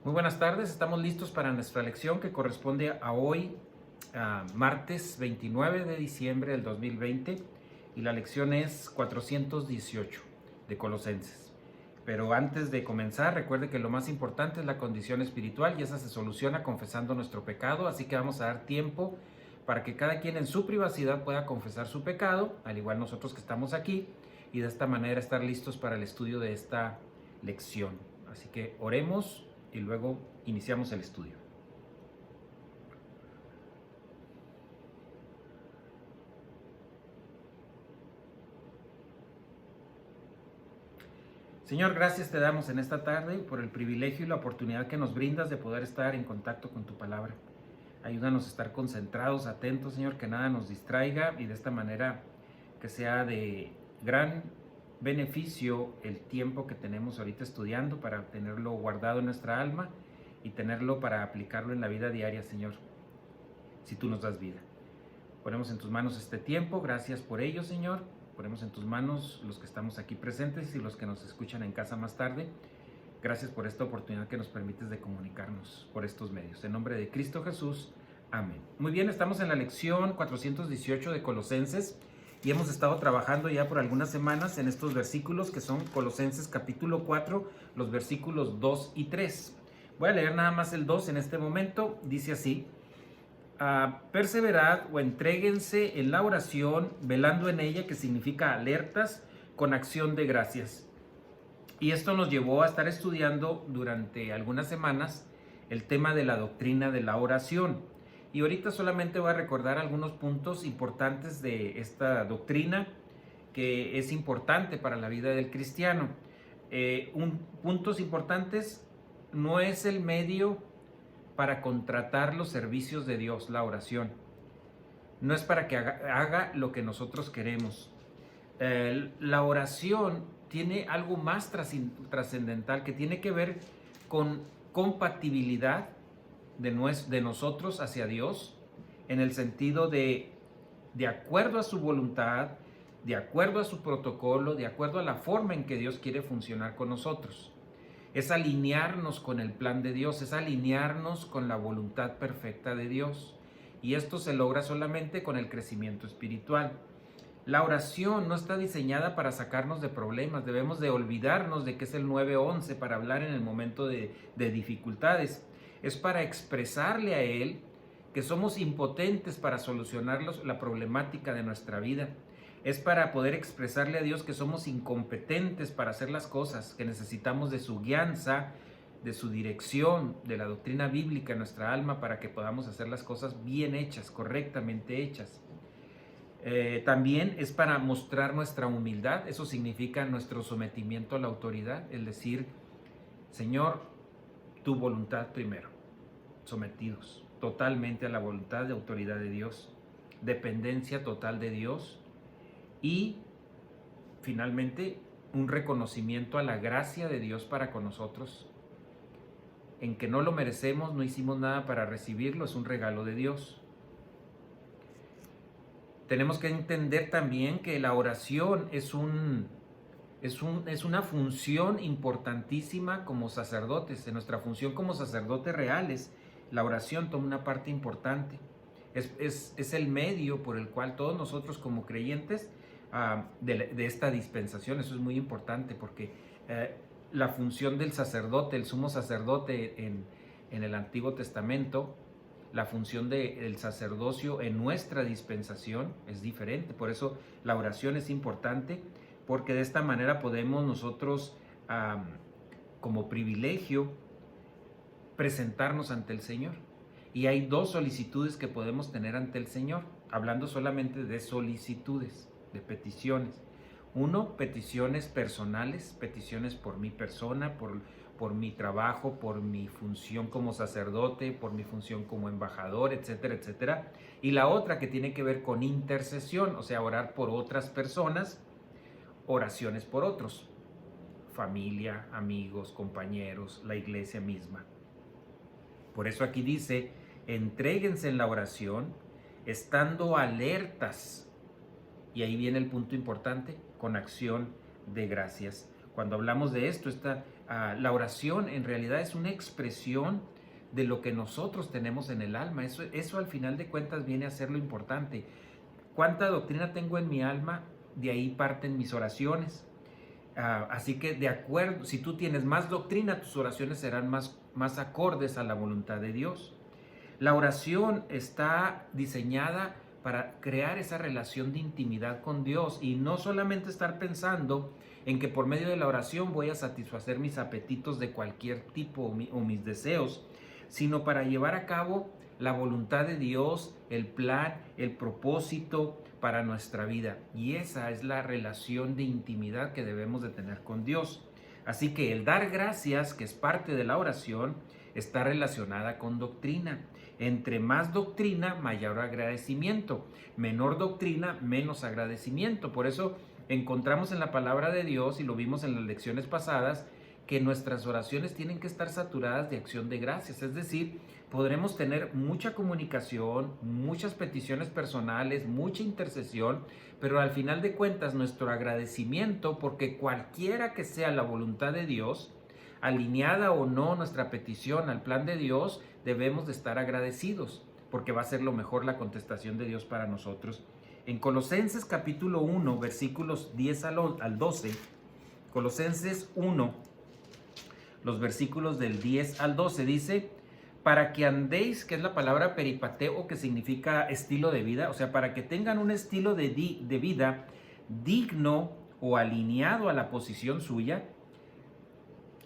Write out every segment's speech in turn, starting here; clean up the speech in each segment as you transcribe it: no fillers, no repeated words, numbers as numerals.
Muy buenas tardes, estamos listos para nuestra lección que corresponde a hoy, martes 29 de diciembre del 2020, y la lección es 418 de Colosenses. Pero antes de comenzar, recuerde que lo más importante es la condición espiritual y esa se soluciona confesando nuestro pecado, así que vamos a dar tiempo para que cada quien en su privacidad pueda confesar su pecado, al igual nosotros que estamos aquí, y de esta manera estar listos para el estudio de esta lección. Así que oremos y luego iniciamos el estudio. Señor, gracias te damos en esta tarde por el privilegio y la oportunidad que nos brindas de poder estar en contacto con tu palabra. Ayúdanos a estar concentrados, atentos, Señor, que nada nos distraiga y de esta manera que sea de gran beneficio el tiempo que tenemos ahorita estudiando para tenerlo guardado en nuestra alma y tenerlo para aplicarlo en la vida diaria, Señor, si tú nos das vida. Ponemos en tus manos este tiempo, gracias por ello, Señor. Ponemos en tus manos los que estamos aquí presentes y los que nos escuchan en casa más tarde. Gracias por esta oportunidad que nos permites de comunicarnos por estos medios. En nombre de Cristo Jesús, amén. Muy bien, estamos en la lección 418 de Colosenses y hemos estado trabajando ya por algunas semanas en estos versículos que son Colosenses capítulo 4, los versículos 2 y 3. Voy a leer nada más el 2 en este momento. Dice así: perseverad o entréguense en la oración, velando en ella, que significa alertas, con acción de gracias. Y esto nos llevó a estar estudiando durante algunas semanas el tema de la doctrina de la oración. Y ahorita solamente voy a recordar algunos puntos importantes de esta doctrina que es importante para la vida del cristiano. Puntos importantes: no es el medio para contratar los servicios de Dios, la oración. No es para que haga lo que nosotros queremos. La oración tiene algo más trascendental que tiene que ver con compatibilidad de nosotros hacia Dios, en el sentido de acuerdo a su voluntad, de acuerdo a su protocolo, de acuerdo a la forma en que Dios quiere funcionar con nosotros. Es alinearnos con el plan de Dios, es alinearnos con la voluntad perfecta de Dios. Y esto se logra solamente con el crecimiento espiritual. La oración no está diseñada para sacarnos de problemas. Debemos de olvidarnos de que es el 911 para hablar en el momento de dificultades. Es para expresarle a Él que somos impotentes para solucionar la problemática de nuestra vida. Es para poder expresarle a Dios que somos incompetentes para hacer las cosas, que necesitamos de su guianza, de su dirección, de la doctrina bíblica en nuestra alma para que podamos hacer las cosas bien hechas, correctamente hechas. También es para mostrar nuestra humildad. Eso significa nuestro sometimiento a la autoridad, es decir, Señor, tu voluntad primero, sometidos totalmente a la voluntad de autoridad de Dios, dependencia total de Dios. Y finalmente un reconocimiento a la gracia de Dios para con nosotros, en que no lo merecemos, no hicimos nada para recibirlo, es un regalo de Dios. Tenemos que entender también que la oración es una función importantísima como sacerdotes. En nuestra función como sacerdotes reales, la oración toma una parte importante. Es el medio por el cual todos nosotros como creyentes de esta dispensación, eso es muy importante porque la función del sacerdote, el sumo sacerdote en el Antiguo Testamento, la función del sacerdocio en nuestra dispensación es diferente. Por eso la oración es importante, porque de esta manera podemos nosotros como privilegio presentarnos ante el Señor. Y hay dos solicitudes que podemos tener ante el Señor, hablando solamente de solicitudes, de peticiones. Uno, peticiones personales, peticiones por mi persona, por mi trabajo, por mi función como sacerdote, por mi función como embajador, etcétera, etcétera. Y la otra que tiene que ver con intercesión, o sea, orar por otras personas, oraciones por otros, familia, amigos, compañeros, la iglesia misma. Por eso aquí dice: entréguense en la oración, estando alertas. Y ahí viene el punto importante: con acción de gracias. cuando hablamos de esto, la oración en realidad es una expresión de lo que nosotros tenemos en el alma. Eso al final de cuentas viene a ser lo importante. ¿Cuánta doctrina tengo en mi alma? De ahí parten mis oraciones. Así que de acuerdo, si tú tienes más doctrina, tus oraciones serán más acordes a la voluntad de Dios. La oración está diseñada para crear esa relación de intimidad con Dios y no solamente estar pensando en que por medio de la oración voy a satisfacer mis apetitos de cualquier tipo o mis deseos, sino para llevar a cabo la voluntad de Dios, el plan, el propósito para nuestra vida. Y esa es la relación de intimidad que debemos de tener con Dios. Así que el dar gracias, que es parte de la oración, está relacionada con doctrina. Entre más doctrina, mayor agradecimiento. Menor doctrina, menos agradecimiento. Por eso encontramos en la palabra de Dios, y lo vimos en las lecciones pasadas, que nuestras oraciones tienen que estar saturadas de acción de gracias. Es decir, podremos tener mucha comunicación, muchas peticiones personales, mucha intercesión, pero al final de cuentas nuestro agradecimiento, porque cualquiera que sea la voluntad de Dios, alineada o no nuestra petición al plan de Dios, debemos de estar agradecidos, porque va a ser lo mejor la contestación de Dios para nosotros. En Colosenses capítulo 1, versículos 10 al 12, Colosenses 1, los versículos del 10 al 12, dice: para que andéis, que es la palabra peripateo, que significa estilo de vida, o sea, para que tengan un estilo de vida digno o alineado a la posición suya,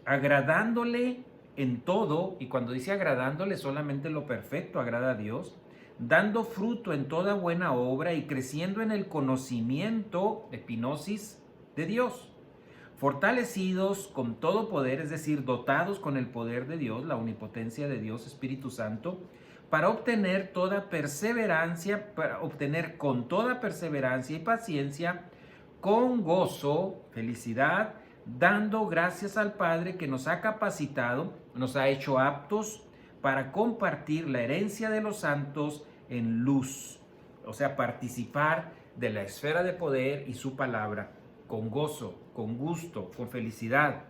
agradándole en todo, y cuando dice agradándole, solamente lo perfecto agrada a Dios, dando fruto en toda buena obra y creciendo en el conocimiento, epinosis, de Dios, fortalecidos con todo poder, es decir, dotados con el poder de Dios, la omnipotencia de Dios, Espíritu Santo, para obtener con toda perseverancia y paciencia, con gozo, felicidad, dando gracias al Padre que nos ha capacitado, nos ha hecho aptos para compartir la herencia de los santos en luz. O sea, participar de la esfera de poder y su palabra, con gozo, con gusto, con felicidad.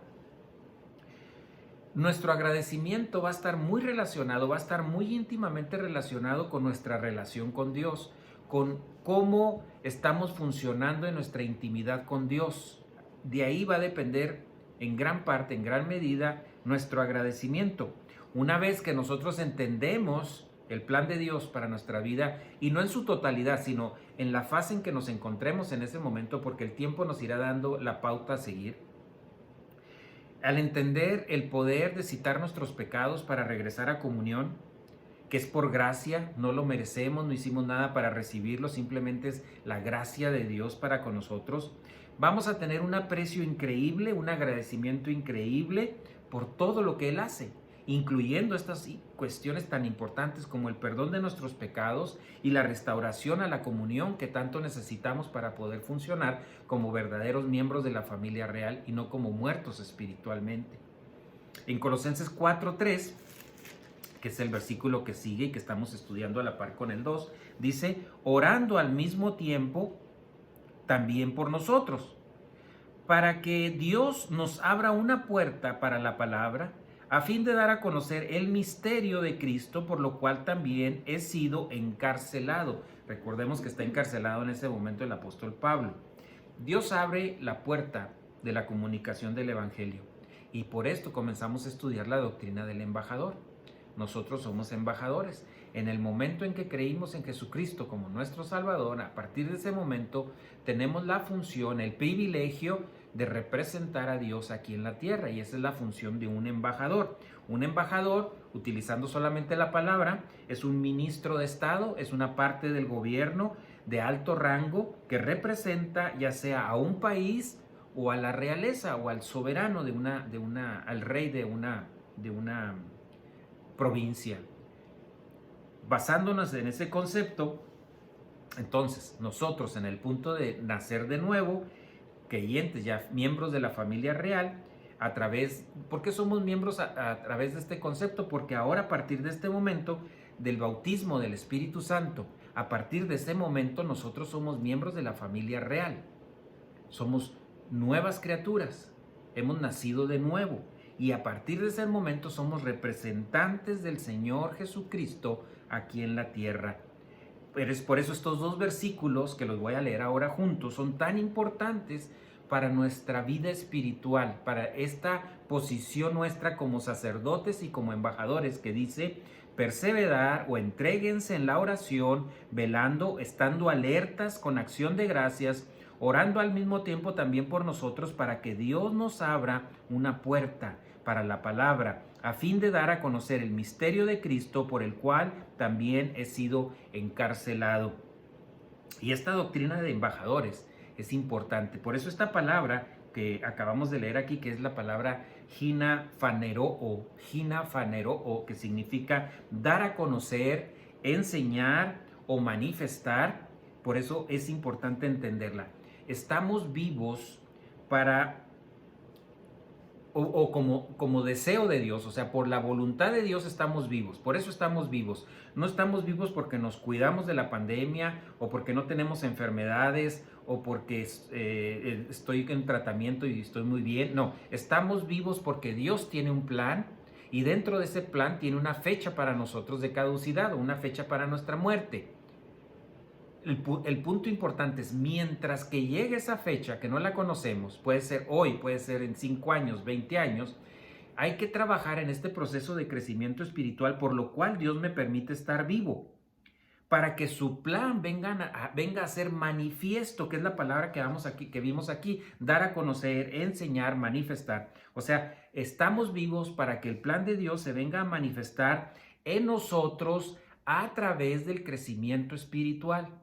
Nuestro agradecimiento va a estar muy relacionado, va a estar muy íntimamente relacionado con nuestra relación con Dios, con cómo estamos funcionando en nuestra intimidad con Dios. De ahí va a depender en gran parte, en gran medida, nuestro agradecimiento. Una vez que nosotros entendemos el plan de Dios para nuestra vida, y no en su totalidad, sino en la fase en que nos encontremos en ese momento, porque el tiempo nos irá dando la pauta a seguir. Al entender el poder de citar nuestros pecados para regresar a comunión, que es por gracia, no lo merecemos, no hicimos nada para recibirlo, simplemente es la gracia de Dios para con nosotros, vamos a tener un aprecio increíble, un agradecimiento increíble por todo lo que Él hace, incluyendo estas cuestiones tan importantes como el perdón de nuestros pecados y la restauración a la comunión que tanto necesitamos para poder funcionar como verdaderos miembros de la familia real y no como muertos espiritualmente. En Colosenses 4:3, que es el versículo que sigue y que estamos estudiando a la par con el 2, dice: orando al mismo tiempo también por nosotros, para que Dios nos abra una puerta para la palabra, a fin de dar a conocer el misterio de Cristo, por lo cual también he sido encarcelado. Recordemos que está encarcelado en ese momento el apóstol Pablo. Dios abre la puerta de la comunicación del Evangelio, y por esto comenzamos a estudiar la doctrina del embajador. Nosotros somos embajadores. En el momento en que creímos en Jesucristo como nuestro Salvador, a partir de ese momento tenemos la función, el privilegio de representar a Dios aquí en la tierra, y esa es la función de un embajador. Un embajador, utilizando solamente la palabra, es un ministro de Estado, es una parte del gobierno de alto rango que representa ya sea a un país o a la realeza o al soberano al rey de una provincia. Basándonos en ese concepto, entonces nosotros en el punto de nacer de nuevo, creyentes ya miembros de la familia real, ¿por qué somos miembros a través de este concepto? Porque ahora, a partir de este momento del bautismo del Espíritu Santo, a partir de ese momento nosotros somos miembros de la familia real, somos nuevas criaturas. hemos nacido de nuevo. Y a partir de ese momento somos representantes del Señor Jesucristo aquí en la tierra. Pero es por eso estos dos versículos que los voy a leer ahora juntos son tan importantes para nuestra vida espiritual, para esta posición nuestra como sacerdotes y como embajadores, que dice: perseverar o entréguense en la oración, velando, estando alertas con acción de gracias, orando al mismo tiempo también por nosotros, para que Dios nos abra una puerta para la palabra, a fin de dar a conocer el misterio de Cristo, por el cual también he sido encarcelado. Y esta doctrina de embajadores es importante. Por eso esta palabra que acabamos de leer aquí, que es la palabra ginafaneroo, que significa dar a conocer, enseñar o manifestar. Por eso es importante entenderla. Estamos vivos para como deseo de Dios, o sea, por la voluntad de Dios estamos vivos, por eso estamos vivos. No estamos vivos porque nos cuidamos de la pandemia o porque no tenemos enfermedades o porque estoy en tratamiento y estoy muy bien. No, estamos vivos porque Dios tiene un plan y dentro de ese plan tiene una fecha para nosotros de caducidad o una fecha para nuestra muerte. El punto importante es, mientras que llegue esa fecha, que no la conocemos, puede ser hoy, puede ser en 5 años, 20 años, hay que trabajar en este proceso de crecimiento espiritual, por lo cual Dios me permite estar vivo, para que su plan venga a ser manifiesto, que es la palabra que vimos aquí, dar a conocer, enseñar, manifestar. O sea, estamos vivos para que el plan de Dios se venga a manifestar en nosotros a través del crecimiento espiritual.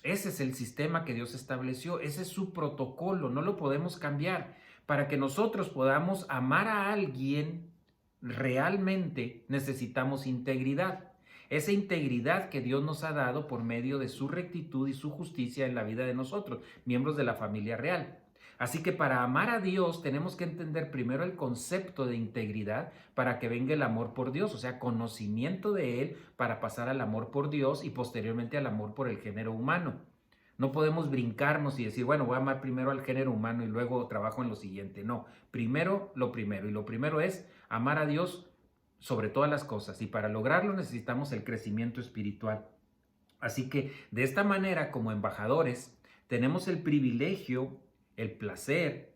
Ese es el sistema que Dios estableció, ese es su protocolo, no lo podemos cambiar. Para que nosotros podamos amar a alguien realmente necesitamos integridad. Esa integridad que Dios nos ha dado por medio de su rectitud y su justicia en la vida de nosotros, miembros de la familia real. Así que para amar a Dios tenemos que entender primero el concepto de integridad para que venga el amor por Dios, o sea, conocimiento de Él para pasar al amor por Dios y posteriormente al amor por el género humano. No podemos brincarnos y decir, bueno, voy a amar primero al género humano y luego trabajo en lo siguiente. No, primero lo primero, y lo primero es amar a Dios sobre todas las cosas, y para lograrlo necesitamos el crecimiento espiritual. Así que de esta manera, como embajadores, tenemos el privilegio, el placer,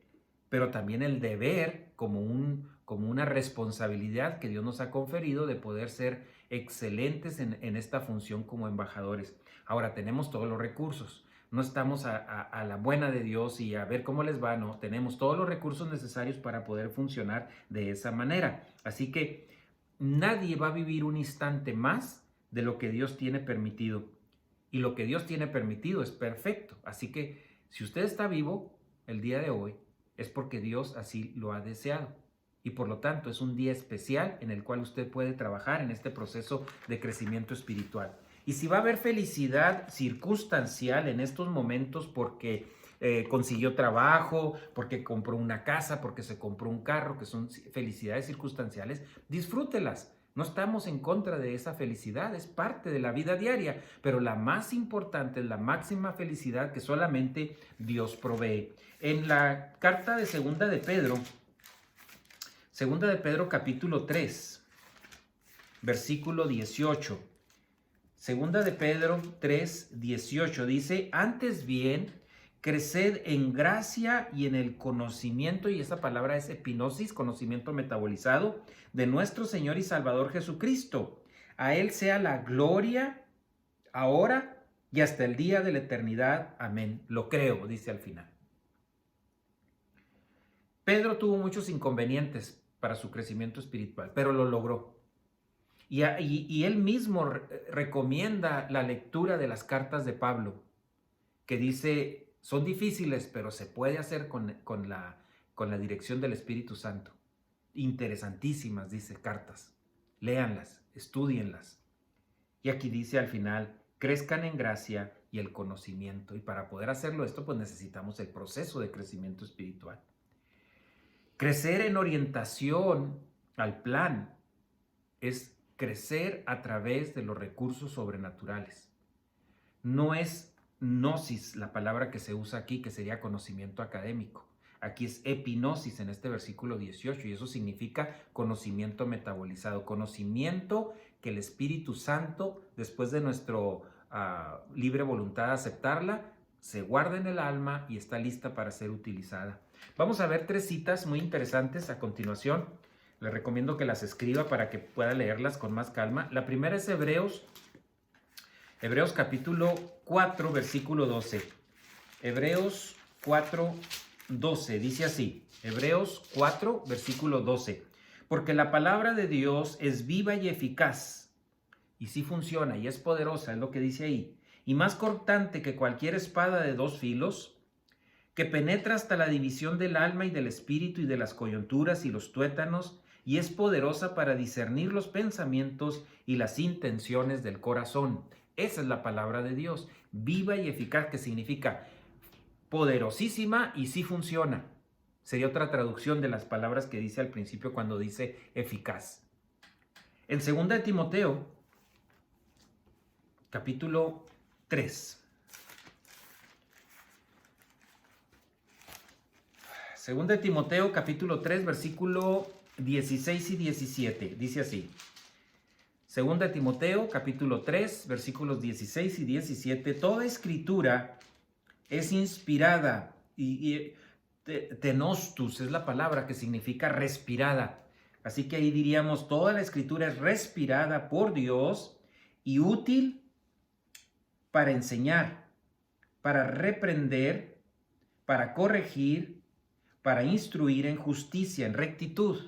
pero también el deber, como una responsabilidad que Dios nos ha conferido, de poder ser excelentes en esta función como embajadores. Ahora, tenemos todos los recursos. No estamos a la buena de Dios y a ver cómo les va, no. Tenemos todos los recursos necesarios para poder funcionar de esa manera. Así que nadie va a vivir un instante más de lo que Dios tiene permitido. Y lo que Dios tiene permitido es perfecto. Así que si usted está vivo el día de hoy, es porque Dios así lo ha deseado. Y por lo tanto es un día especial en el cual usted puede trabajar en este proceso de crecimiento espiritual. Y si va a haber felicidad circunstancial en estos momentos porque consiguió trabajo, porque compró una casa, porque se compró un carro, que son felicidades circunstanciales, disfrútelas. No estamos en contra de esa felicidad, es parte de la vida diaria, pero la más importante es la máxima felicidad que solamente Dios provee. En la carta de Segunda de Pedro capítulo 3, versículo 18. Segunda de Pedro 3, 18 dice: antes bien, creced en gracia y en el conocimiento, y esa palabra es epinosis, conocimiento metabolizado, de nuestro Señor y Salvador Jesucristo. A Él sea la gloria ahora y hasta el día de la eternidad. Amén. Lo creo, dice al final. Pedro tuvo muchos inconvenientes para su crecimiento espiritual, pero lo logró. Y él mismo recomienda la lectura de las cartas de Pablo, que dice, son difíciles, pero se puede hacer con la dirección del Espíritu Santo. Interesantísimas, dice, cartas. Léanlas, estúdienlas. Y aquí dice al final, crezcan en gracia y el conocimiento. Y para poder hacerlo esto, pues necesitamos el proceso de crecimiento espiritual. Crecer en orientación al plan es crecer a través de los recursos sobrenaturales. No es gnosis la palabra que se usa aquí, que sería conocimiento académico. aquí es epinosis en este versículo 18, y eso significa conocimiento metabolizado, conocimiento que el Espíritu Santo, después de nuestro libre voluntad de aceptarla, se guarda en el alma y está lista para ser utilizada. Vamos a ver 3 citas muy interesantes a continuación. Le recomiendo que las escriba para que pueda leerlas con más calma. La primera es Hebreos capítulo 4, versículo 12. Hebreos 4, 12, dice así. Hebreos 4, versículo 12. Porque la palabra de Dios es viva y eficaz, y sí funciona, y es poderosa, es lo que dice ahí, y más cortante que cualquier espada de 2 filos, que penetra hasta la división del alma y del espíritu y de las coyunturas y los tuétanos, y es poderosa para discernir los pensamientos y las intenciones del corazón. Esa es la palabra de Dios, viva y eficaz, que significa poderosísima y sí funciona. Sería otra traducción de las palabras que dice al principio cuando dice eficaz. En 2 de Timoteo, capítulo 3. 2 de Timoteo, capítulo 3, versículo 16 y 17. Dice así. 2 de Timoteo, capítulo 3, versículos 16 y 17. Toda escritura es inspirada y tenostus es la palabra que significa respirada. Así que ahí diríamos, toda la escritura es respirada por Dios y útil para enseñar, para reprender, para corregir, para instruir en justicia, en rectitud,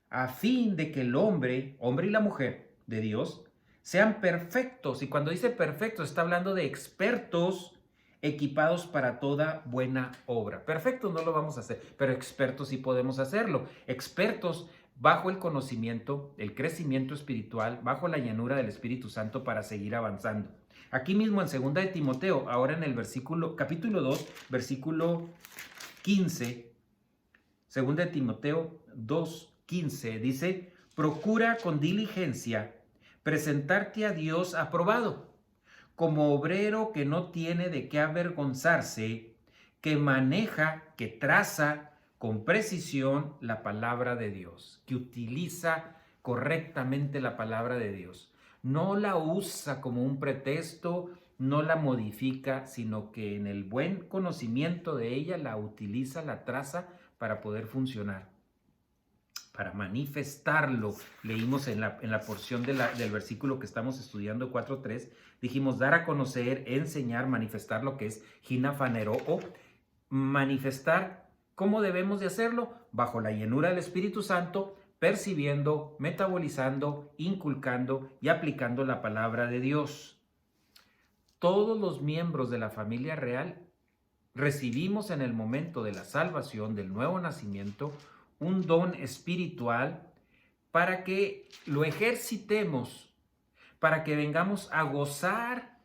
a fin de que el hombre y la mujer de Dios sean perfectos. Y cuando dice perfectos, está hablando de expertos equipados para toda buena obra. Perfectos no lo vamos a hacer, pero expertos sí podemos hacerlo. Expertos bajo el conocimiento, el crecimiento espiritual, bajo la llanura del Espíritu Santo para seguir avanzando. Aquí mismo en 2 de Timoteo, ahora en el capítulo 2, versículo 15, 2 de Timoteo 2:15, dice, procura con diligencia presentarte a Dios aprobado, como obrero que no tiene de qué avergonzarse, que maneja, que traza con precisión la palabra de Dios, que utiliza correctamente la palabra de Dios. No la usa como un pretexto, no la modifica, sino que en el buen conocimiento de ella la utiliza, la traza para poder funcionar, para manifestarlo. Leímos en la porción del versículo que estamos estudiando, 4:3, dijimos dar a conocer, enseñar, manifestar lo que es ginafanero, o manifestar. ¿Cómo debemos de hacerlo? Bajo la llenura del Espíritu Santo, percibiendo, metabolizando, inculcando y aplicando la palabra de Dios. Todos los miembros de la familia real recibimos en el momento de la salvación, del nuevo nacimiento, un don espiritual para que lo ejercitemos, para que vengamos a gozar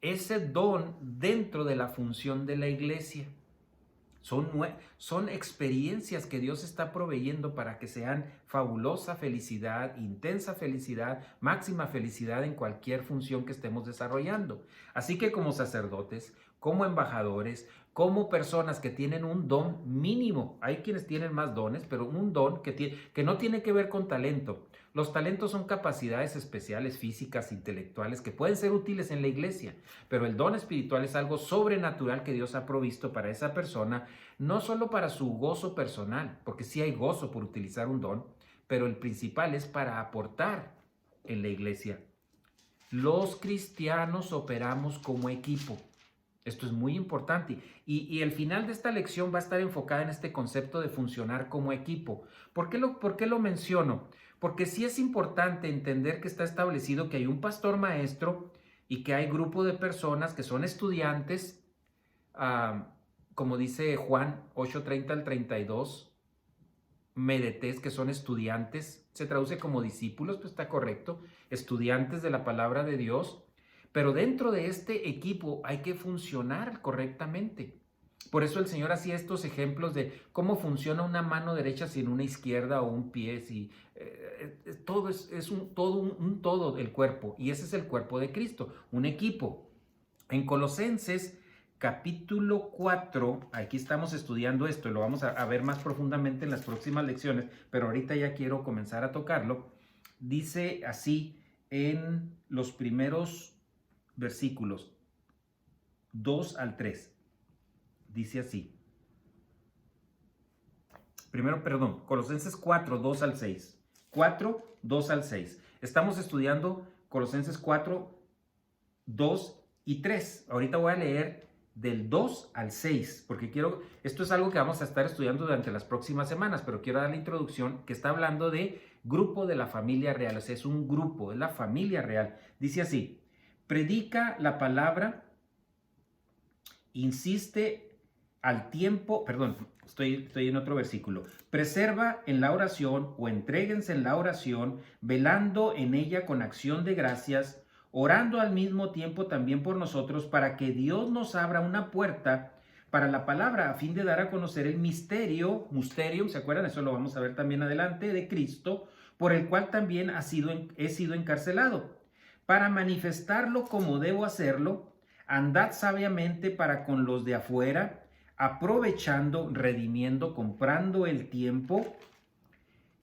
ese don dentro de la función de la iglesia. Son experiencias que Dios está proveyendo para que sean fabulosa felicidad, intensa felicidad, máxima felicidad en cualquier función que estemos desarrollando. Así que como sacerdotes, como embajadores, como personas que tienen un don mínimo, hay quienes tienen más dones, pero un don que no tiene que ver con talento. Los talentos son capacidades especiales, físicas, intelectuales, que pueden ser útiles en la iglesia, pero el don espiritual es algo sobrenatural que Dios ha provisto para esa persona, no solo para su gozo personal, porque sí hay gozo por utilizar un don, pero el principal es para aportar en la iglesia. Los cristianos operamos como equipo. Esto es muy importante y el final de esta lección va a estar enfocada en este concepto de funcionar como equipo. ¿Por qué lo menciono? Porque sí es importante entender que está establecido que hay un pastor maestro y que hay grupo de personas que son estudiantes, como dice Juan 8:30 al 32, medetés, que son estudiantes, se traduce como discípulos, pues está correcto, estudiantes de la palabra de Dios. Pero dentro de este equipo hay que funcionar correctamente. Por eso el Señor hacía estos ejemplos de cómo funciona una mano derecha sin una izquierda o un pie. Todo es un todo el cuerpo. Y ese es el cuerpo de Cristo, un equipo. En Colosenses capítulo 4, aquí estamos estudiando esto y lo vamos a ver más profundamente en las próximas lecciones, pero ahorita ya quiero comenzar a tocarlo. Dice así en los primeros versículos 2 al 3. Dice así. Primero, perdón, Colosenses 4, 2 al 6. 4, 2 al 6. Estamos estudiando Colosenses 4, 2 y 3. Ahorita voy a leer del 2 al 6, porque esto es algo que vamos a estar estudiando durante las próximas semanas, pero quiero dar la introducción que está hablando de grupo de la familia real. O sea, es un grupo, es la familia real. Dice así, predica la palabra, insiste al tiempo, perdón, estoy en otro versículo. Preserva en la oración o entréguense en la oración, velando en ella con acción de gracias, orando al mismo tiempo también por nosotros para que Dios nos abra una puerta para la palabra a fin de dar a conocer el mysterium, ¿se acuerdan? Eso lo vamos a ver también adelante, de Cristo, por el cual también he sido encarcelado, para manifestarlo como debo hacerlo. Andad sabiamente para con los de afuera, aprovechando, redimiendo, comprando el tiempo.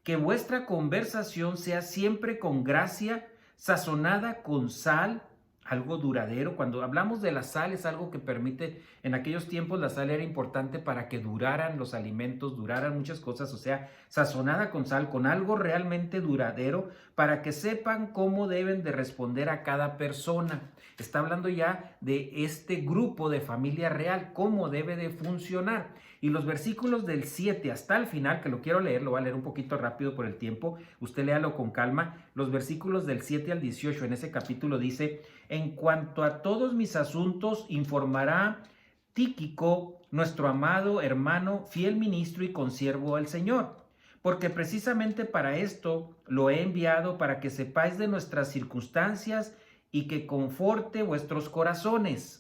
Que vuestra conversación sea siempre con gracia, sazonada con sal, algo duradero. Cuando hablamos de la sal es algo que permite, en aquellos tiempos la sal era importante para que duraran los alimentos, duraran muchas cosas, o sea, sazonada con sal, con algo realmente duradero, para que sepan cómo deben de responder a cada persona. Está hablando ya de este grupo de familia real, cómo debe de funcionar. Y los versículos del 7 hasta el final, que lo quiero leer, lo voy a leer un poquito rápido por el tiempo, usted léalo con calma. Los versículos del 7 al 18 en ese capítulo dice: en cuanto a todos mis asuntos informará Tíquico, nuestro amado hermano, fiel ministro y consiervo al Señor, porque precisamente para esto lo he enviado, para que sepáis de nuestras circunstancias y que conforte vuestros corazones.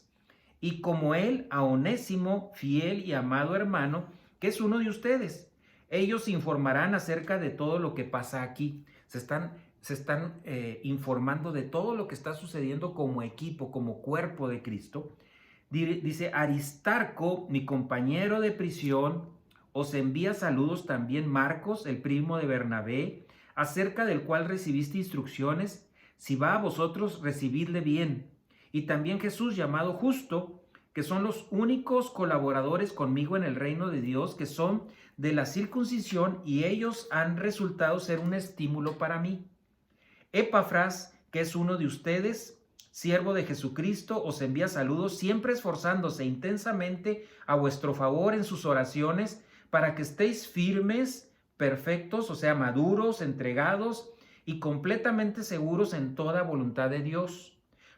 Y como él, a Onésimo, fiel y amado hermano, que es uno de ustedes. Ellos informarán acerca de todo lo que pasa aquí. Se están informando de todo lo que está sucediendo como equipo, como cuerpo de Cristo. Dice, Aristarco, mi compañero de prisión, os envía saludos también Marcos, el primo de Bernabé, acerca del cual recibiste instrucciones. Si va a vosotros, recibidle bien. Y también Jesús, llamado Justo, que son los únicos colaboradores conmigo en el reino de Dios, que son de la circuncisión, y ellos han resultado ser un estímulo para mí. Epafras, que es uno de ustedes, siervo de Jesucristo, os envía saludos, siempre esforzándose intensamente a vuestro favor en sus oraciones, para que estéis firmes, perfectos, o sea, maduros, entregados y completamente seguros en toda voluntad de Dios.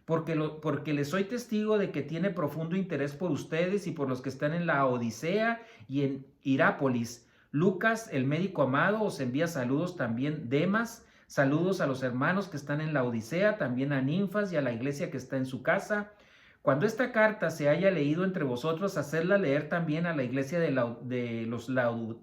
Porque les soy testigo de que tiene profundo interés por ustedes y por los que están en la Odisea y en Hirápolis. Lucas, el médico amado, os envía saludos también. Demas, saludos a los hermanos que están en la Odisea, también a Ninfas y a la iglesia que está en su casa. Cuando esta carta se haya leído entre vosotros, hacedla leer también a la iglesia de los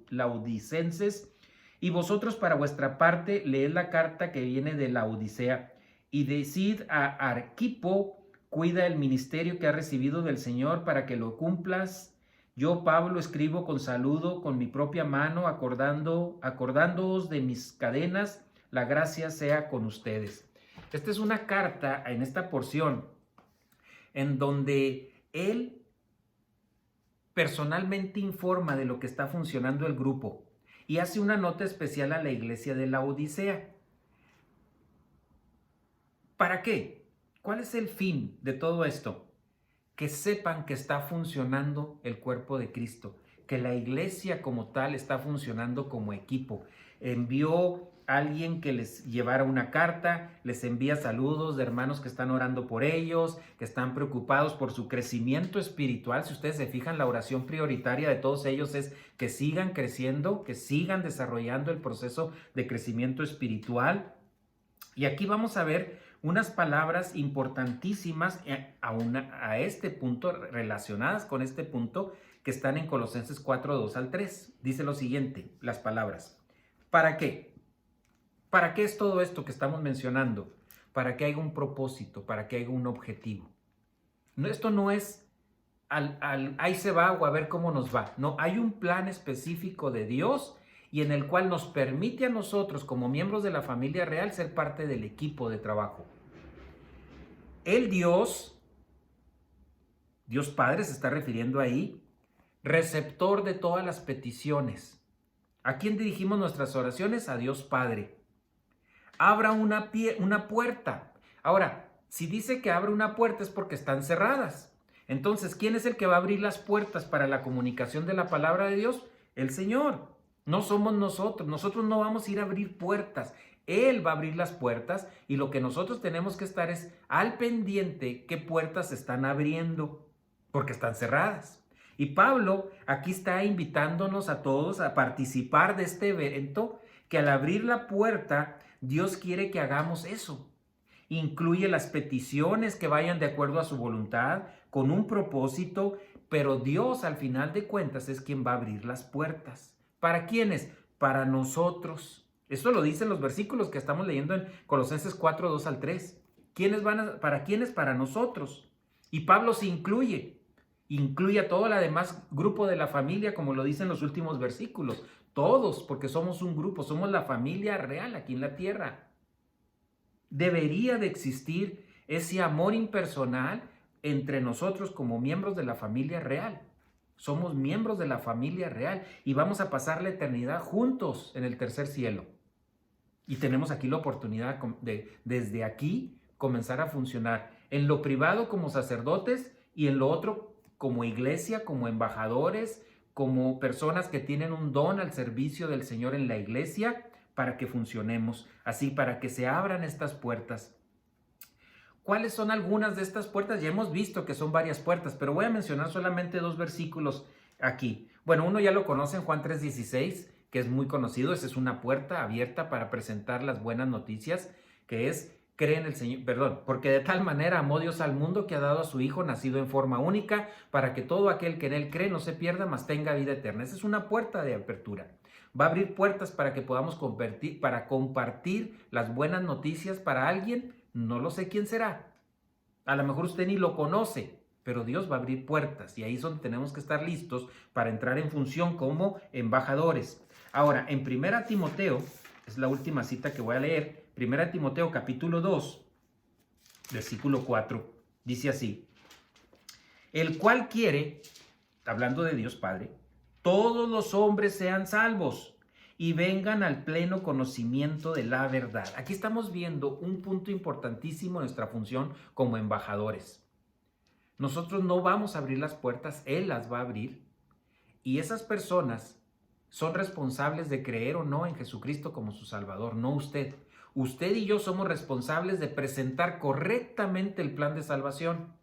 laodicenses. Y vosotros, para vuestra parte, leed la carta que viene de la Odisea. Y decid a Arquipo, cuida el ministerio que ha recibido del Señor para que lo cumplas. Yo, Pablo, escribo con saludo, con mi propia mano, acordándoos de mis cadenas. La gracia sea con ustedes. Esta es una carta en esta porción en donde él personalmente informa de lo que está funcionando el grupo y hace una nota especial a la iglesia de la Odisea. ¿Para qué? ¿Cuál es el fin de todo esto? Que sepan que está funcionando el cuerpo de Cristo, que la iglesia como tal está funcionando como equipo. Envió a alguien que les llevara una carta, les envía saludos de hermanos que están orando por ellos, que están preocupados por su crecimiento espiritual. Si ustedes se fijan, la oración prioritaria de todos ellos es que sigan creciendo, que sigan desarrollando el proceso de crecimiento espiritual. Y aquí vamos a ver unas palabras importantísimas a este punto, relacionadas con este punto, que están en Colosenses 4, 2 al 3. Dice lo siguiente, las palabras. ¿Para qué? ¿Para qué es todo esto que estamos mencionando? Para que haya un propósito, para que haya un objetivo. Esto no es ahí se va o a ver cómo nos va. No, hay un plan específico de Dios y en el cual nos permite a nosotros como miembros de la familia real ser parte del equipo de trabajo. El Dios Padre se está refiriendo ahí, receptor de todas las peticiones. ¿A quién dirigimos nuestras oraciones? A Dios Padre. Abra una puerta. Ahora, si dice que abre una puerta es porque están cerradas. Entonces, ¿quién es el que va a abrir las puertas para la comunicación de la palabra de Dios? El Señor. No somos nosotros. Nosotros no vamos a ir a abrir puertas. Él va a abrir las puertas y lo que nosotros tenemos que estar es al pendiente qué puertas se están abriendo porque están cerradas. Y Pablo aquí está invitándonos a todos a participar de este evento que al abrir la puerta, Dios quiere que hagamos eso. Incluye las peticiones que vayan de acuerdo a su voluntad, con un propósito, pero Dios al final de cuentas es quien va a abrir las puertas. ¿Para quiénes? Para nosotros. Eso lo dicen los versículos que estamos leyendo en Colosenses 4, 2 al 3. ¿Para quiénes? Para nosotros. Y Pablo se incluye a todo el demás grupo de la familia, como lo dicen los últimos versículos. Todos, porque somos un grupo, somos la familia real aquí en la tierra. Debería de existir ese amor impersonal entre nosotros como miembros de la familia real. Somos miembros de la familia real y vamos a pasar la eternidad juntos en el tercer cielo. Y tenemos aquí la oportunidad de desde aquí comenzar a funcionar en lo privado como sacerdotes y en lo otro como iglesia, como embajadores, como personas que tienen un don al servicio del Señor en la iglesia, para que funcionemos, así para que se abran estas puertas. ¿Cuáles son algunas de estas puertas? Ya hemos visto que son varias puertas, pero voy a mencionar solamente 2 versículos aquí. Bueno, uno ya lo conocen, Juan 3:16, que es muy conocido. Esa es una puerta abierta para presentar las buenas noticias, que es, cree en el Señor, porque de tal manera amó Dios al mundo que ha dado a su Hijo nacido en forma única, para que todo aquel que en él cree no se pierda, mas tenga vida eterna. Esa es una puerta de apertura. Va a abrir puertas para que podamos compartir las buenas noticias para alguien. No lo sé quién será. A lo mejor usted ni lo conoce, pero Dios va a abrir puertas y ahí es donde tenemos que estar listos para entrar en función como embajadores. Ahora, en 1 Timoteo, es la última cita que voy a leer, 1 Timoteo capítulo 2, versículo 4, dice así: el cual quiere, hablando de Dios Padre, todos los hombres sean salvos y vengan al pleno conocimiento de la verdad. Aquí estamos viendo un punto importantísimo en nuestra función como embajadores. Nosotros no vamos a abrir las puertas, Él las va a abrir. Y esas personas son responsables de creer o no en Jesucristo como su Salvador, no usted. Usted y yo somos responsables de presentar correctamente el plan de salvación,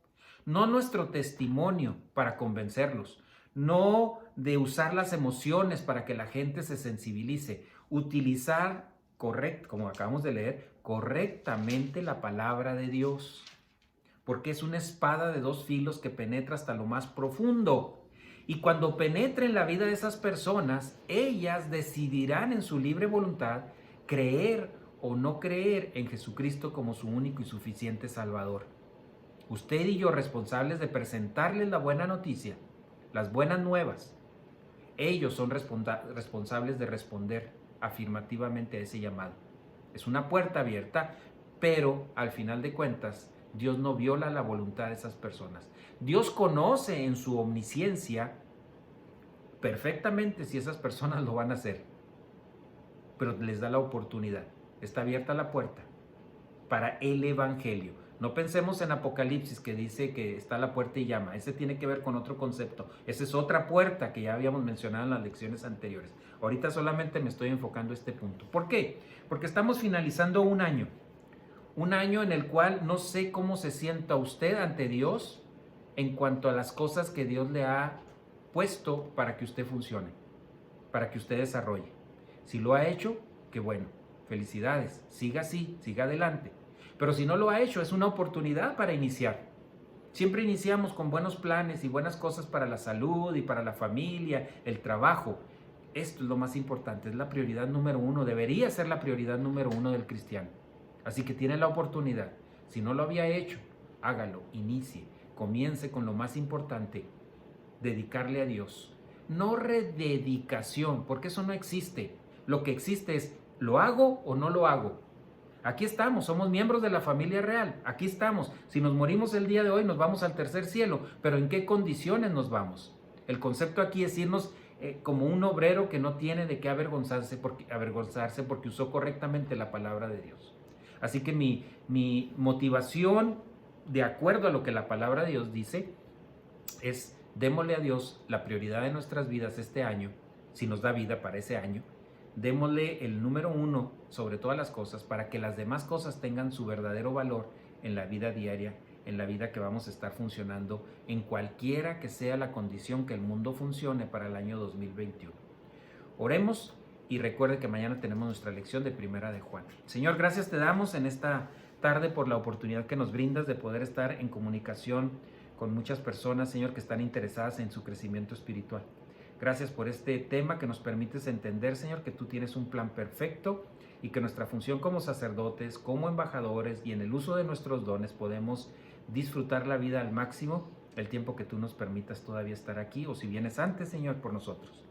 no nuestro testimonio para convencerlos, no de usar las emociones para que la gente se sensibilice, utilizar como acabamos de leer, correctamente la palabra de Dios, porque es una espada de 2 filos que penetra hasta lo más profundo. Y cuando penetre en la vida de esas personas, ellas decidirán en su libre voluntad creer o no creer en Jesucristo como su único y suficiente Salvador. Usted y yo responsables de presentarles la buena noticia, las buenas nuevas. Ellos son responsables de responder afirmativamente a ese llamado. Es una puerta abierta, pero al final de cuentas, Dios no viola la voluntad de esas personas. Dios conoce en su omnisciencia perfectamente si esas personas lo van a hacer, pero les da la oportunidad. Está abierta la puerta para el evangelio. No pensemos en Apocalipsis que dice que está la puerta y llama. Ese tiene que ver con otro concepto. Esa es otra puerta que ya habíamos mencionado en las lecciones anteriores. Ahorita solamente me estoy enfocando a este punto. ¿Por qué? Porque estamos finalizando un año. Un año en el cual no sé cómo se sienta usted ante Dios en cuanto a las cosas que Dios le ha puesto para que usted funcione, para que usted desarrolle. Si lo ha hecho, qué bueno. Felicidades. Siga así, siga adelante. Pero si no lo ha hecho, es una oportunidad para iniciar. Siempre iniciamos con buenos planes y buenas cosas para la salud y para la familia, el trabajo. Esto es lo más importante, es la prioridad número 1, debería ser la prioridad número 1 del cristiano. Así que tiene la oportunidad. Si no lo había hecho, hágalo, inicie, comience con lo más importante, dedicarle a Dios. No rededicación, porque eso no existe. Lo que existe es, ¿lo hago o no lo hago? Aquí estamos, somos miembros de la familia real, aquí estamos. Si nos morimos el día de hoy, nos vamos al tercer cielo, pero ¿en qué condiciones nos vamos? El concepto aquí es irnos como un obrero que no tiene de qué avergonzarse porque usó correctamente la palabra de Dios. Así que mi motivación, de acuerdo a lo que la palabra de Dios dice, es démosle a Dios la prioridad de nuestras vidas este año, si nos da vida para ese año. Démosle el número 1 sobre todas las cosas para que las demás cosas tengan su verdadero valor en la vida diaria, en la vida que vamos a estar funcionando, en cualquiera que sea la condición que el mundo funcione para el año 2021. Oremos y recuerde que mañana tenemos nuestra lección de Primera de Juan. Señor, gracias te damos en esta tarde por la oportunidad que nos brindas de poder estar en comunicación con muchas personas, Señor, que están interesadas en su crecimiento espiritual. Gracias por este tema que nos permites entender, Señor, que tú tienes un plan perfecto y que nuestra función como sacerdotes, como embajadores y en el uso de nuestros dones podemos disfrutar la vida al máximo el tiempo que tú nos permitas todavía estar aquí o si vienes antes, Señor, por nosotros.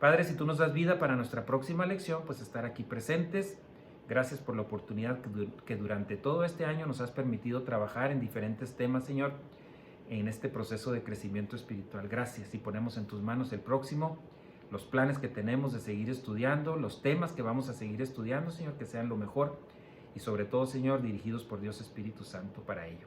Padre, si tú nos das vida para nuestra próxima lección, pues estar aquí presentes. Gracias por la oportunidad que durante todo este año nos has permitido trabajar en diferentes temas, Señor, en este proceso de crecimiento espiritual. Gracias y ponemos en tus manos el próximo, los planes que tenemos de seguir estudiando, los temas que vamos a seguir estudiando, Señor, que sean lo mejor y sobre todo, Señor, dirigidos por Dios Espíritu Santo para ello.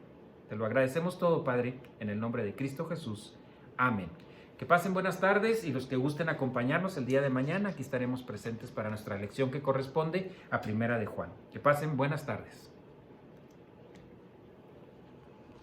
Te lo agradecemos todo, Padre, en el nombre de Cristo Jesús. Amén. Que pasen buenas tardes y los que gusten acompañarnos el día de mañana, aquí estaremos presentes para nuestra lección que corresponde a Primera de Juan. Que pasen buenas tardes.